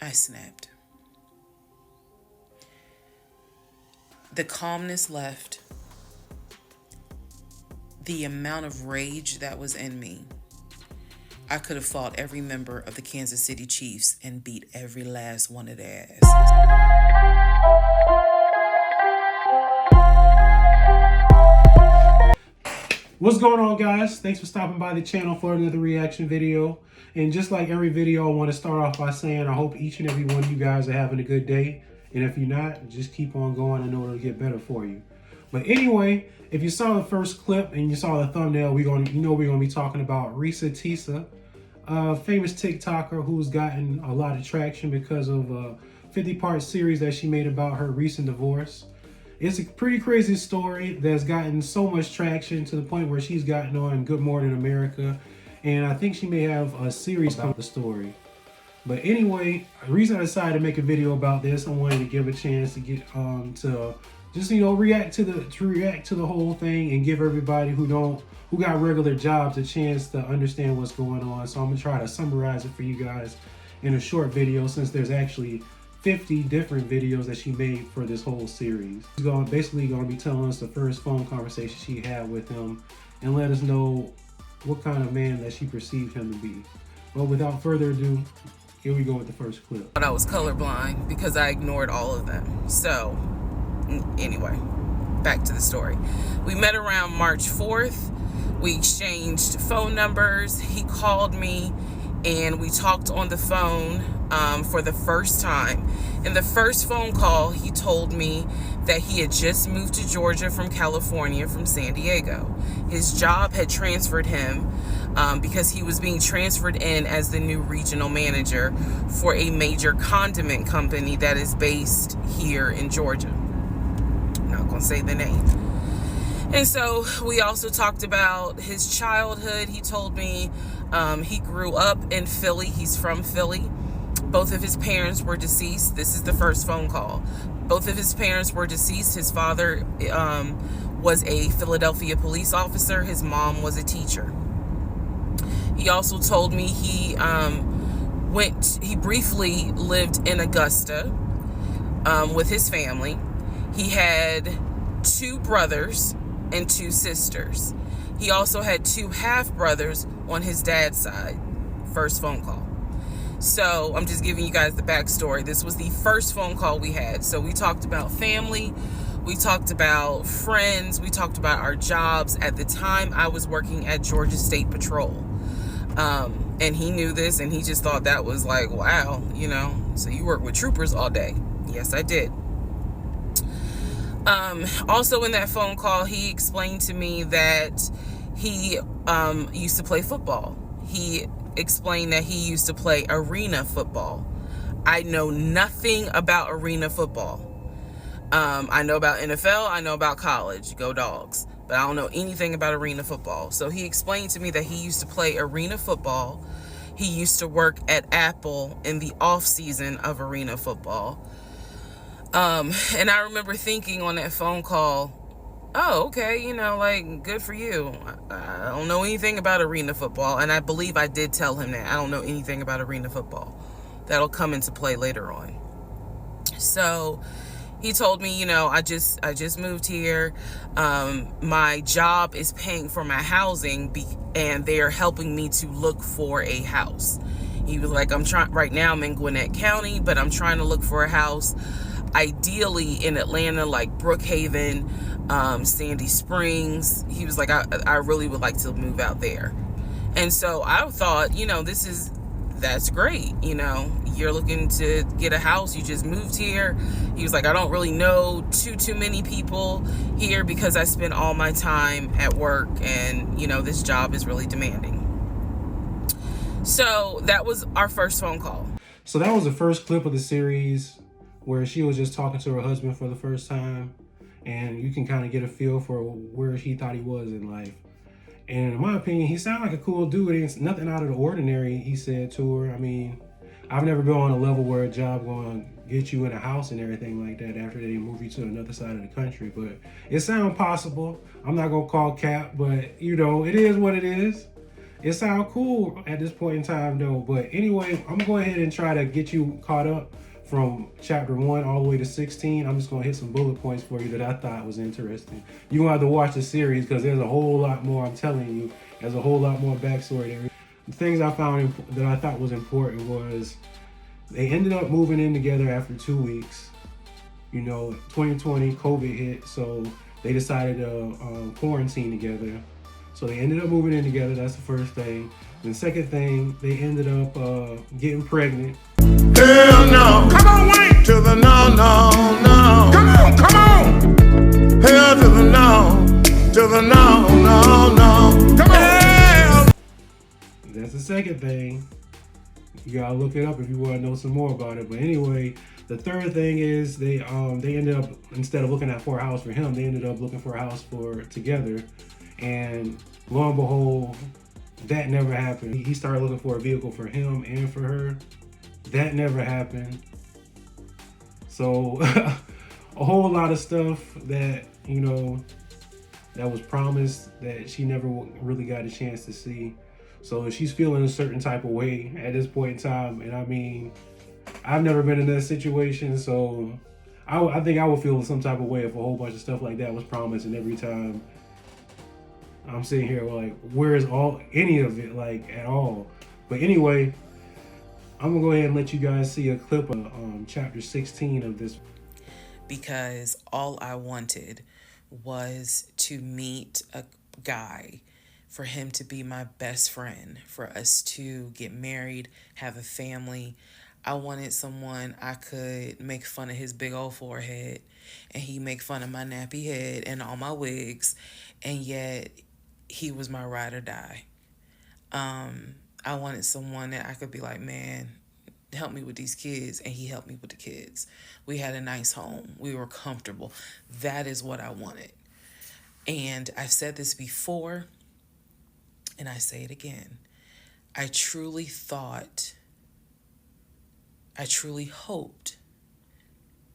I snapped. The calmness left. The amount of rage that was in me. I could have fought every member of the Kansas City Chiefs and beat every last one of their asses. What's going on, guys? Thanks for stopping by the channel for another reaction video. And just like every video, I want to start off by saying I hope each and every one of you guys are having a good day. And if you're not, just keep on going. I know it'll get better for you. But anyway, if you saw the first clip and you saw the thumbnail, we're gonna be talking about REESATEESA, a famous TikToker who's gotten a lot of traction because of a 50-part series that she made about her recent divorce. It's a pretty crazy story that's gotten so much traction to the point where she's gotten on Good Morning America, and I think she may have a series about the story. But anyway, the reason I decided to make a video about this, I wanted to give a chance to get to just react to the whole thing and give everybody who got regular jobs a chance to understand what's going on. So I'm gonna try to summarize it for you guys in a short video, since there's actually 50 different videos that she made for this whole series. She's basically gonna be telling us the first phone conversation she had with him and let us know what kind of man that she perceived him to be. But without further ado, here we go with the first clip. But I was colorblind because I ignored all of them. So anyway, back to the story. We met around March 4th. We exchanged phone numbers. He called me and we talked on the phone for the first time. In the first phone call, he told me that he had just moved to Georgia from California, from San Diego. His job had transferred him because he was being transferred in as the new regional manager for a major condiment company that is based here in Georgia. I'm not gonna say the name. And so we also talked about his childhood. He told me he grew up in Philly. He's from Philly. Both of his parents were deceased. This is the first phone call. Both of his parents were deceased. His father was a Philadelphia police officer. His mom was a teacher. He also told me he briefly lived in Augusta with his family. He had 2 brothers and 2 sisters. He also had 2 half-brothers on his dad's side. First phone call. So I'm just giving you guys the backstory. This was the first phone call we had. So we talked about family. We talked about friends. We talked about our jobs. At the time, I was working at Georgia State Patrol. And he knew this, and he just thought that was like, wow, so you work with troopers all day. Yes, I did. Also in that phone call, he explained to me that he used to play football. He explained that he used to play arena football. I know nothing about arena football. I know about NFL, I know about college, go Dogs, but I don't know anything about arena football. So he explained to me that he used to play arena football. He used to work at Apple in the off season of arena football. And I remember thinking on that phone call, oh, okay, good for you. I don't know anything about arena football. And I believe I did tell him that I don't know anything about arena football. That'll come into play later on. So he told me, I just moved here. My job is paying for my housing and they're helping me to look for a house. He was like, right now I'm in Gwinnett County, but I'm trying to look for a house. Ideally in Atlanta, like Brookhaven, Sandy Springs. He was like, I really would like to move out there. And so I thought, that's great. You're looking to get a house. You just moved here. He was like, I don't really know too many people here because I spend all my time at work and, this job is really demanding. So that was our first phone call. So that was the first clip of the series where she was just talking to her husband for the first time, and you can kind of get a feel for where she thought he was in life. And in my opinion, he sounded like a cool dude. It's nothing out of the ordinary, he said to her. I mean, I've never been on a level where a job going to get you in a house and everything like that after they move you to another side of the country, but it sounds possible. I'm not going to call cap, but it is what it is. It sounds cool at this point in time though. But anyway, I'm gonna go ahead and try to get you caught up from chapter 1 all the way to 16. I'm just gonna hit some bullet points for you that I thought was interesting. You're gonna have to watch the series because there's a whole lot more. I'm telling you, there's a whole lot more backstory there. The things I found that I thought was important was they ended up moving in together after 2 weeks. 2020 COVID hit, so they decided to quarantine together. So they ended up moving in together. That's the first thing. The second thing, they ended up getting pregnant. Hell no. Come on, Wayne. To the no, no, no. Come on, come on. Hell to the no. To the no, no, no. Come on. Hell. That's the second thing. You gotta look it up if you want to know some more about it. But anyway, the third thing is they ended up, instead of looking for a house for him, they ended up looking for a house for together. And lo and behold, that never happened. He started looking for a vehicle for him and for her. That never happened. So a whole lot of stuff that, that was promised that she never really got a chance to see. So she's feeling a certain type of way at this point in time. And I mean, I've never been in that situation. So I think I would feel some type of way if a whole bunch of stuff like that was promised. And every time I'm sitting here like, where is any of it, like, at all? But anyway, I'm gonna go ahead and let you guys see a clip of chapter 16 of this. Because all I wanted was to meet a guy, for him to be my best friend, for us to get married, have a family. I wanted someone I could make fun of his big old forehead, and he make fun of my nappy head and all my wigs, and yet he was my ride or die. I wanted someone that I could be like, man, help me with these kids, and he helped me with the kids. We had a nice home. We were comfortable. That is what I wanted. And I've said this before, and I say it again. I truly hoped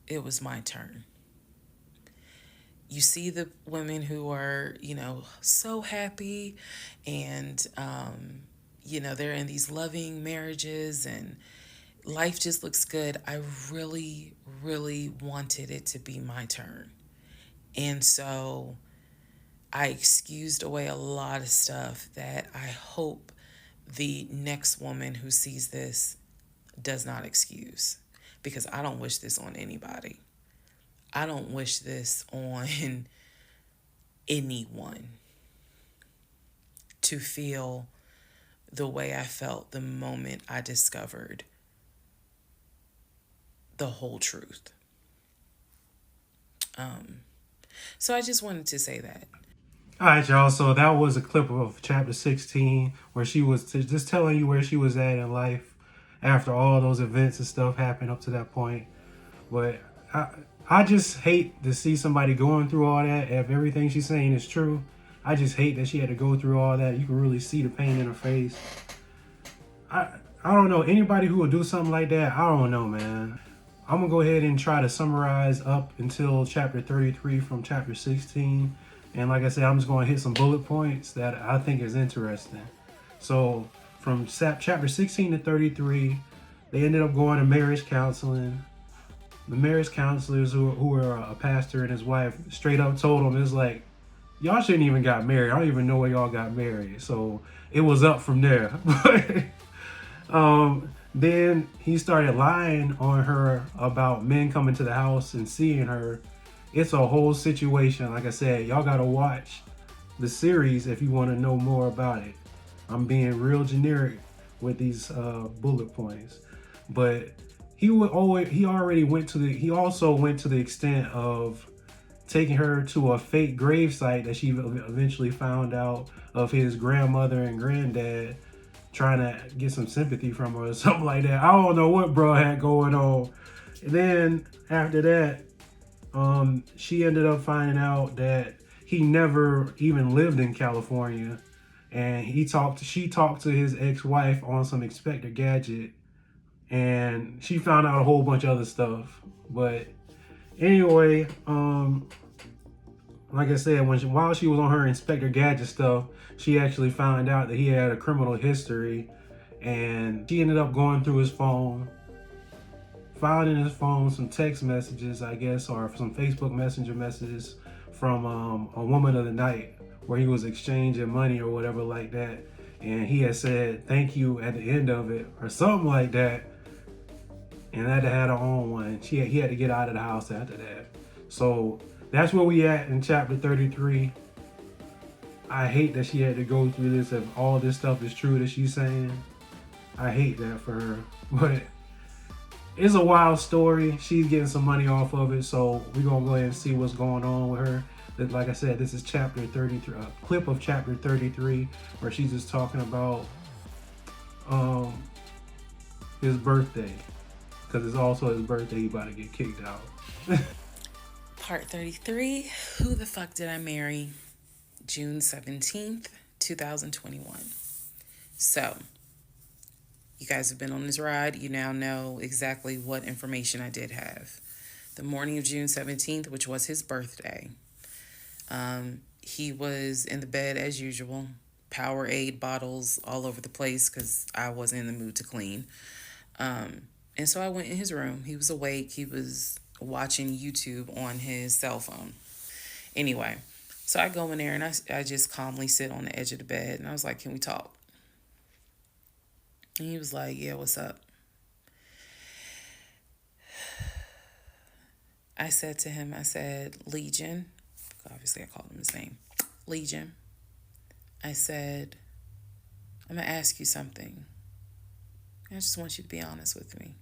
it was my turn. You see the women who are, so happy, and, they're in these loving marriages and life just looks good. I really, really wanted it to be my turn. And so I excused away a lot of stuff that I hope the next woman who sees this does not excuse, because I don't wish this on anybody. I don't wish this on anyone, to feel the way I felt the moment I discovered the whole truth. So I just wanted to say that. All right, y'all. So that was a clip of chapter 16 where she was just telling you where she was at in life after all those events and stuff happened up to that point. But I just hate to see somebody going through all that. If everything she's saying is true, I just hate that she had to go through all that. You can really see the pain in her face. I don't know. Anybody who would do something like that, I don't know, man. I'm going to go ahead and try to summarize up until chapter 33 from chapter 16. And like I said, I'm just going to hit some bullet points that I think is interesting. So from chapter 16 to 33, they ended up going to marriage counseling. The marriage counselors who were a pastor and his wife straight up told him, it's like, y'all shouldn't even got married. I don't even know where y'all got married. So it was up from there. Then he started lying on her about men coming to the house and seeing her. It's a whole situation. Like I said, y'all got to watch the series if you want to know more about it. I'm being real generic with these bullet points. But he also went to the extent of taking her to a fake grave site that she eventually found out of his grandmother and granddad, trying to get some sympathy from her or something like that. I don't know what bro had going on. And then after that, she ended up finding out that he never even lived in California, and she talked to his ex-wife on some Inspector Gadget, and she found out a whole bunch of other stuff. But anyway, like I said, while she was on her Inspector Gadget stuff, she actually found out that he had a criminal history, and she ended up going through his phone, found in his phone some text messages, I guess, or some Facebook Messenger messages from a woman of the night, where he was exchanging money or whatever like that, and he had said thank you at the end of it or something like that, and had to have her own one. He had to get out of the house after that. So that's where we at in chapter 33. I hate that she had to go through this. If all this stuff is true that she's saying, I hate that for her. But it's a wild story. She's getting some money off of it, so we're gonna go ahead and see what's going on with her. Like I said, this is chapter 33, a clip of chapter 33, where she's just talking about his birthday, because it's also his birthday. He about to get kicked out. Part 33, Who the Fuck Did I Marry? June 17th, 2021. So, you guys have been on this ride. You now know exactly what information I did have. The morning of June 17th, which was his birthday, he was in the bed as usual. Powerade bottles all over the place because I wasn't in the mood to clean. And so I went in his room. He was awake. He was watching YouTube on his cell phone. Anyway, so I go in there and I just calmly sit on the edge of the bed. And I was like, can we talk? And he was like, yeah, what's up? I said to him, Legion. Obviously, I called him his name. Legion. I said, I'm going to ask you something. I just want you to be honest with me.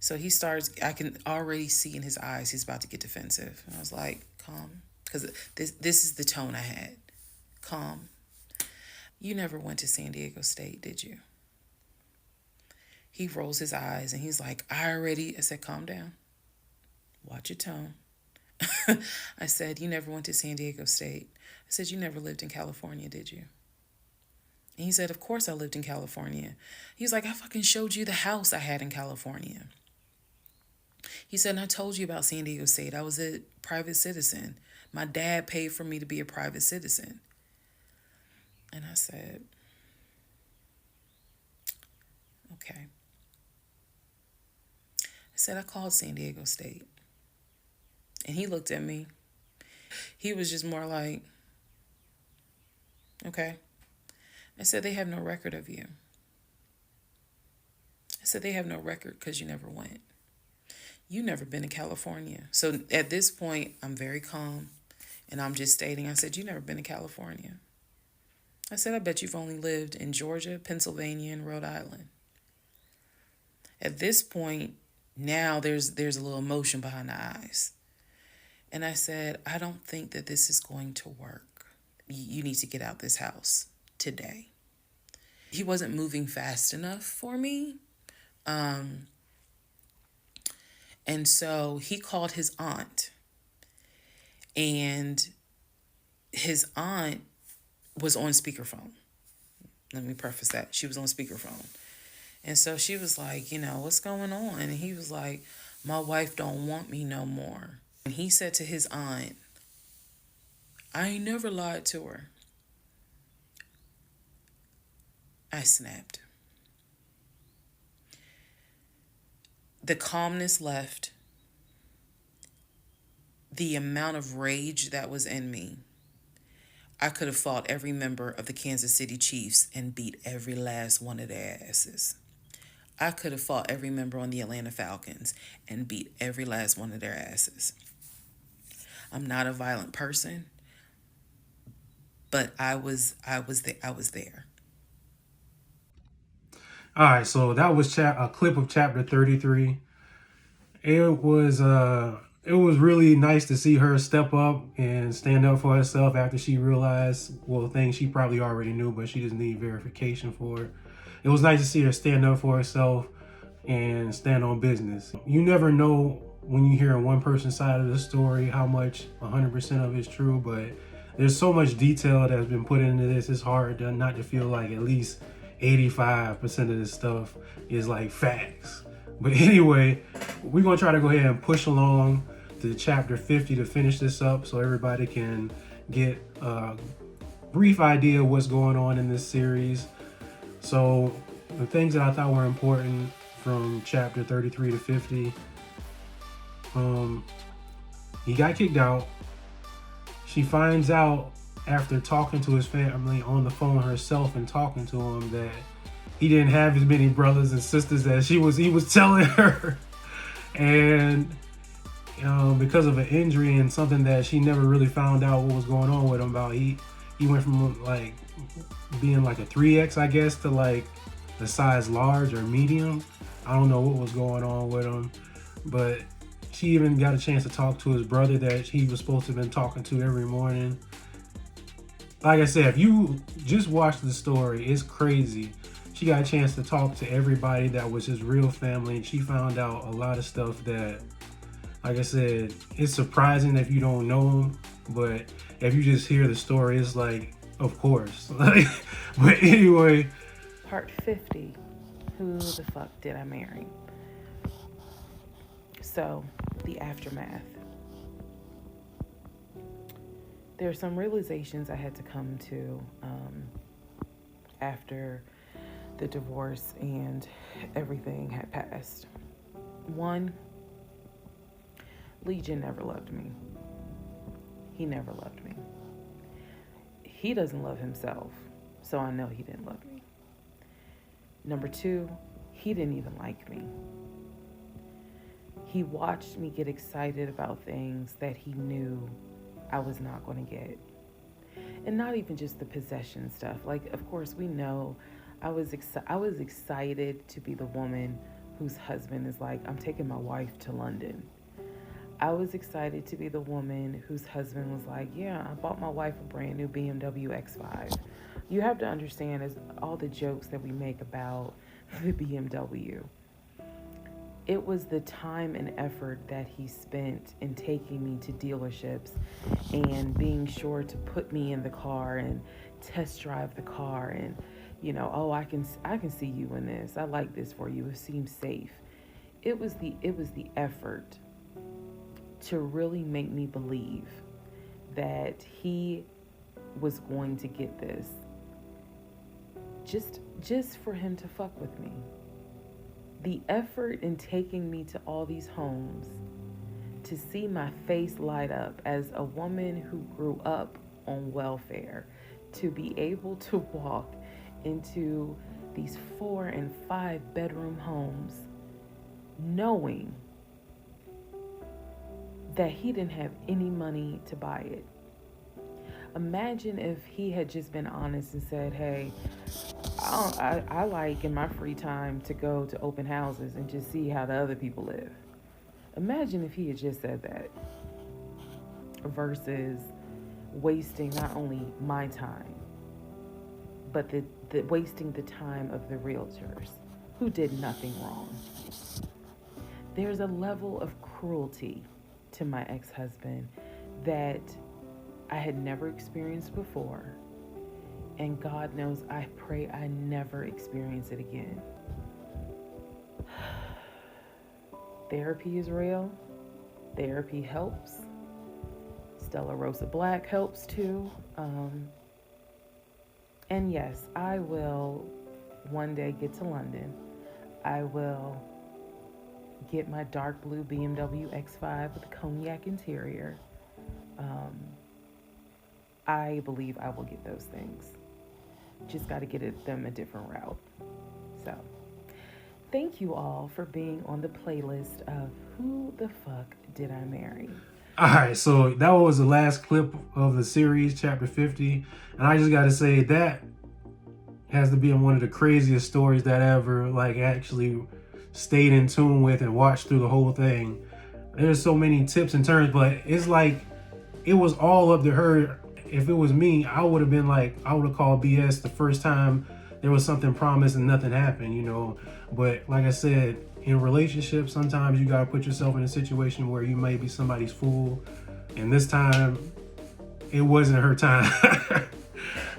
So he starts, I can already see in his eyes, he's about to get defensive. And I was like, calm. Because this is the tone I had. Calm. You never went to San Diego State, did you? He rolls his eyes and he's like, I said, calm down. Watch your tone. I said, you never went to San Diego State. I said, you never lived in California, did you? And he said, of course I lived in California. He was like, I fucking showed you the house I had in California. He said, and I told you about San Diego State. I was a private citizen. My dad paid for me to be a private citizen. And I said, okay. I said, I called San Diego State. And he looked at me. He was just more like, okay. I said, they have no record of you. I said, they have no record because you never went. You never been to California. So at this point, I'm very calm. And I'm just stating, I said, you never been to California. I said, I bet you've only lived in Georgia, Pennsylvania, and Rhode Island. At this point, now there's a little emotion behind the eyes. And I said, I don't think that this is going to work. You need to get out this house today. He wasn't moving fast enough for me. And so he called his aunt. And his aunt was on speakerphone. Let me preface that. She was on speakerphone. And so she was like, what's going on? And he was like, my wife don't want me no more. And he said to his aunt, I ain't never lied to her. I snapped. The calmness left. The amount of rage that was in me. I could have fought every member of the Kansas City Chiefs and beat every last one of their asses. I could have fought every member on the Atlanta Falcons and beat every last one of their asses. I'm not a violent person, but I was there. All right, so that was a clip of chapter 33. It was really nice to see her step up and stand up for herself after she realized, things she probably already knew, but she just needed verification for it. It was nice to see her stand up for herself and stand on business. You never know when you hear one person's side of the story how much 100% of it is true, but there's so much detail that's been put into this. It's hard not to feel like at least 85% of this stuff is like facts. But anyway, we're going to try to go ahead and push along to chapter 50 to finish this up so everybody can get a brief idea of what's going on in this series. So the things that I thought were important from chapter 33 to 50, he got kicked out. She finds out after talking to his family on the phone herself and talking to him that he didn't have as many brothers and sisters as he was telling her. And because of an injury and something that she never really found out what was going on with him about, he went from like being like a 3X, I guess, to like a size large or medium. I don't know what was going on with him, but she even got a chance to talk to his brother that he was supposed to have been talking to every morning. Like I said, if you just watch the story, it's crazy. She got a chance to talk to everybody that was his real family, and she found out a lot of stuff that, like I said, it's surprising if you don't know him, but if you just hear the story, it's like, of course. But anyway. Part 50, who the fuck did I marry? So, the aftermath. There are some realizations I had to come to after the divorce and everything had passed. One, Legion never loved me. He never loved me. He doesn't love himself, so I know he didn't love me. Number two, he didn't even like me. He watched me get excited about things that he knew I was not going to get. And not even just the possession stuff. Like, of course, we know I was excited to be the woman whose husband is like, I'm taking my wife to London. I was excited to be the woman whose husband was like, yeah, I bought my wife a brand new BMW X5. You have to understand, as all the jokes that we make about the BMW, it was the time and effort that he spent in taking me to dealerships and being sure to put me in the car and test drive the car and, you know, oh, I can see you in this. I like this for you. It seems safe. It was the effort to really make me believe that he was going to get this just for him to fuck with me. The effort in taking me to all these homes to see my face light up as a woman who grew up on welfare, to be able to walk into these 4 and 5 bedroom homes knowing that he didn't have any money to buy it. Imagine if he had just been honest and said, hey, I like in my free time to go to open houses and just see how the other people live. Imagine if he had just said that versus wasting not only my time, but the wasting the time of the realtors who did nothing wrong. There's a level of cruelty to my ex-husband that I had never experienced before. And God knows, I pray I never experience it again. Therapy is real. Therapy helps. Stella Rosa Black helps too. And yes, I will one day get to London. I will get my dark blue BMW X5 with a cognac interior. I believe I will get those things. Just got to get them a different route. So, thank you all for being on the playlist of Who the Fuck Did I Marry? All right, so that was the last clip of the series, chapter 50. And I just got to say that has to be one of the craziest stories that I ever actually stayed in tune with and watched through the whole thing. There's so many tips and turns, but it's like it was all up to her. If it was me, I would have been like, I would have called BS the first time there was something promised and nothing happened, you know. But like I said, in relationships, sometimes you gotta put yourself in a situation where you may be somebody's fool. And this time, it wasn't her time.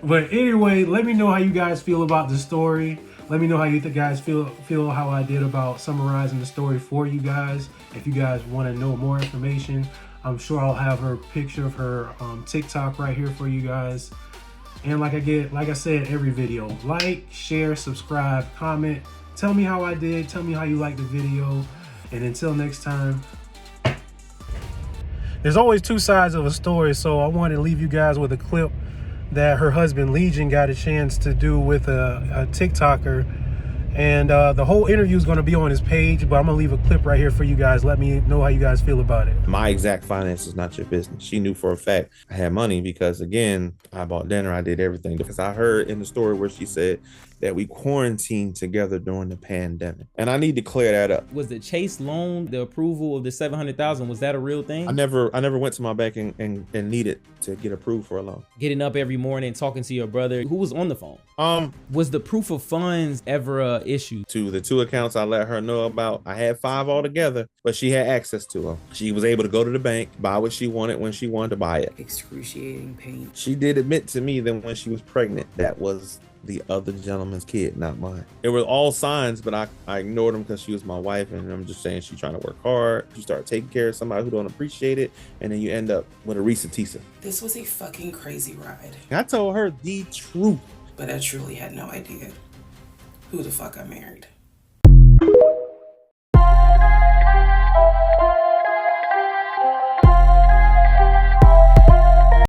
But anyway, let me know how you guys feel about the story. Let me know how you guys feel how I did about summarizing the story for you guys. If you guys want to know more information, I'm sure I'll have her picture of her TikTok right here for you guys. And like I said, every video, like, share, subscribe, comment. Tell me how I did. Tell me how you liked the video. And until next time, there's always two sides of a story. So I want to leave you guys with a clip that her husband Legion got a chance to do with a TikToker. And the whole interview is going to be on his page, but I'm going to leave a clip right here for you guys. Let me know how you guys feel about it. My exact finances is not your business. She knew for a fact I had money because, again, I bought dinner. I did everything. Because I heard in the story where she said that we quarantined together during the pandemic. And I need to clear that up. Was the Chase loan, the approval of the $700,000, was that a real thing? I never went to my bank and needed to get approved for a loan. Getting up every morning, talking to your brother, who was on the phone? Was the proof of funds ever a issue? To the 2 accounts I let her know about, I had 5 altogether, but she had access to them. She was able to go to the bank, buy what she wanted when she wanted to buy it. Excruciating pain. She did admit to me that when she was pregnant, that was the other gentleman's kid, not mine. It were all signs, but I ignored them because she was my wife, and I'm just saying she's trying to work hard. You start taking care of somebody who don't appreciate it, and then you end up with a REESATEESA. This was a fucking crazy ride. I told her the truth. But I truly had no idea who the fuck I married.